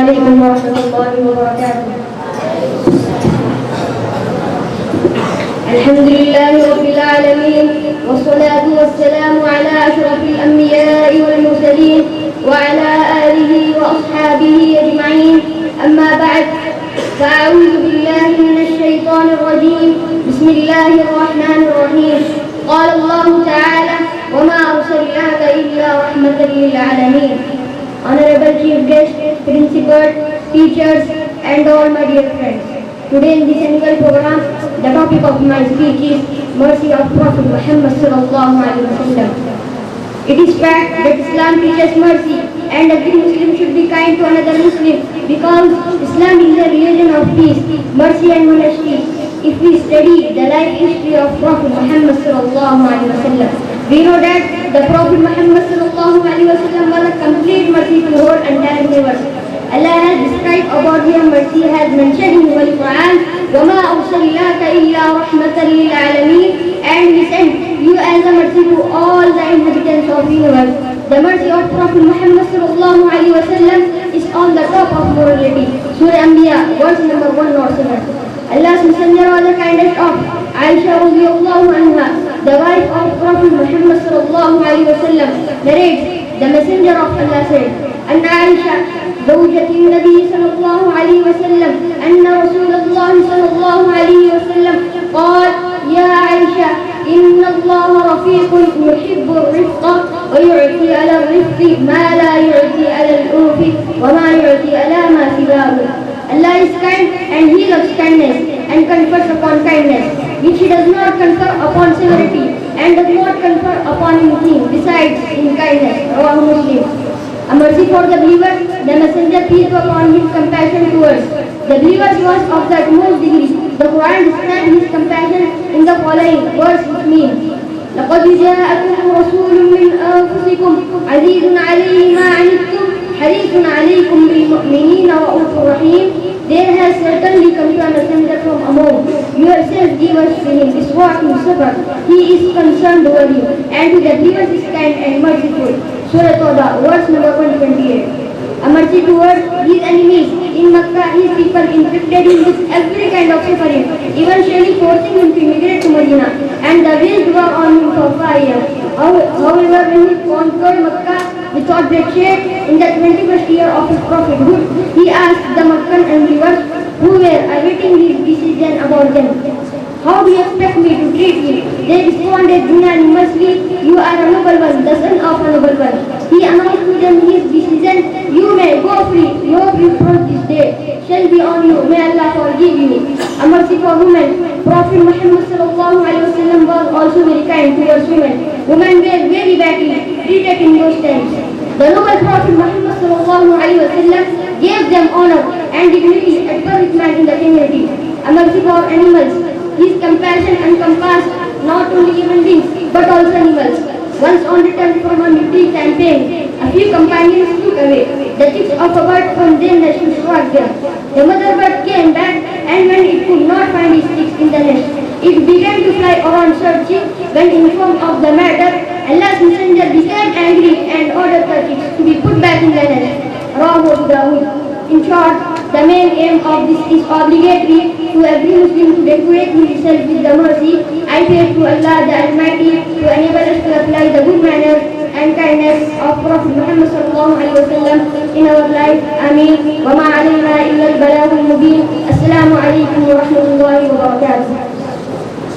عليكم ورحمة الله وبركاته. الحمد لله رب العالمين، والصلاة والسلام على أشرف الأنبياء والمرسلين وعلى آله وأصحابه أجمعين. أما بعد، فأعوذ بالله من الشيطان الرجيم. بسم الله الرحمن الرحيم. قال الله تعالى: وما أرسلناك إلا رحمة للعالمين. Honorable Chief Guest, Principal, teachers, and all my dear friends. Today in this annual program, the topic of my speech is mercy of Prophet Muhammad sallallahu alaihi wasallam. It is fact that Islam teaches mercy, and every Muslim should be kind to another Muslim, because Islam is a religion of peace, mercy, and honesty. If we study the life history of Prophet Muhammad sallallahu alaihi wasallam, we know that the Prophet Muhammad sallallahu alaihi wasallam was a complete mercy to the whole entire universe. Allah has described about His mercy, has mentioned in the Quran, وَمَا أَرْسَلْنَاكَ إِلَّا رَحْمَةً لِلْعَالَمِينَ, and we sent you as a mercy to all the inhabitants of the universe. The mercy of Prophet Muhammad sallallahu alaihi wasallam is on the top of morality. Surah Anbiya, verse number 107. Allah's Messenger was the kindest of Aisha radiyallahu anha, the wife of Prophet Muhammad sallallahu alaihi wasallam, narrates, the Messenger of Allah said, أن عائشة زوجة النبي صلى الله عليه وسلم أن رسول الله صلى الله عليه وسلم قال: يا عائشة، إن الله رفيق يحب الرفق ويعطي على الرفق ما لا يعطي على الأنف وما يعطي على ما سواه. Allah is kind and He loves kindness and confers upon kindness, which He does not confer upon severity and does not confer upon anything besides in kindness. Rawahu Muslim. A mercy for the believer, the Messenger, peace be upon his compassion towards the believers, was of the utmost degree. The Quran describes His compassion in the following words, which mean: لقد جاءكم رسول من أنفسكم عزيز عليه ما عنتم حريص عليكم بالمؤمنين رؤوف رحيم. There has certainly come to a messenger from among yourselves, givers to him is what you suffer. He is concerned over you, and to the believers is kind and merciful. Surah Tawbah, verse number 128. A mercy towards his enemies in Makkah, his people inflicted him with every kind of suffering, eventually forcing him to immigrate to Medina, and the wheels were on him for 5 years. However, when he conquered Makkah without bloodshed in the 21st year of his prophethood, he asked the Meccan believers who were awaiting his decision about them, how do you expect me to treat you? They responded unanimously, you are a noble one, the son of a noble one. He announced to them his decision, you may go free, your reproach this day shall be on you, may Allah forgive you. A mercy for women. Prophet Muhammad sallallahu alaihi wasallam was also very kind towards women. Women were very badly treated in those times. The noble Prophet Muhammad sallallahu alaihi wasallam gave them honor and dignity and encouragement in the community. A mercy for animals. His compassion encompassed not only human beings but also animals. Once on return from a military campaign, a few companions took away the chicks of a bird from their nest to swat them. The mother bird came back, and when it could not find its chicks in the nest, it began to fly around searching. When informed of the matter, Allah's Messenger became angry and ordered the chicks to be put back in the nest. Rawahu Abu Dawud. In short, the main aim of this is obligatory to every Muslim to decorate himself with the mercy. I pray to Allah the Almighty to enable us to apply the good manners and kindness of Prophet Muhammad sallallahu alaihi wasallam in our life. Ameen. Wa ma alayna illa al-balagh al-mubin. Assalamu alaikum wa rahmatullahi wa barakatuh.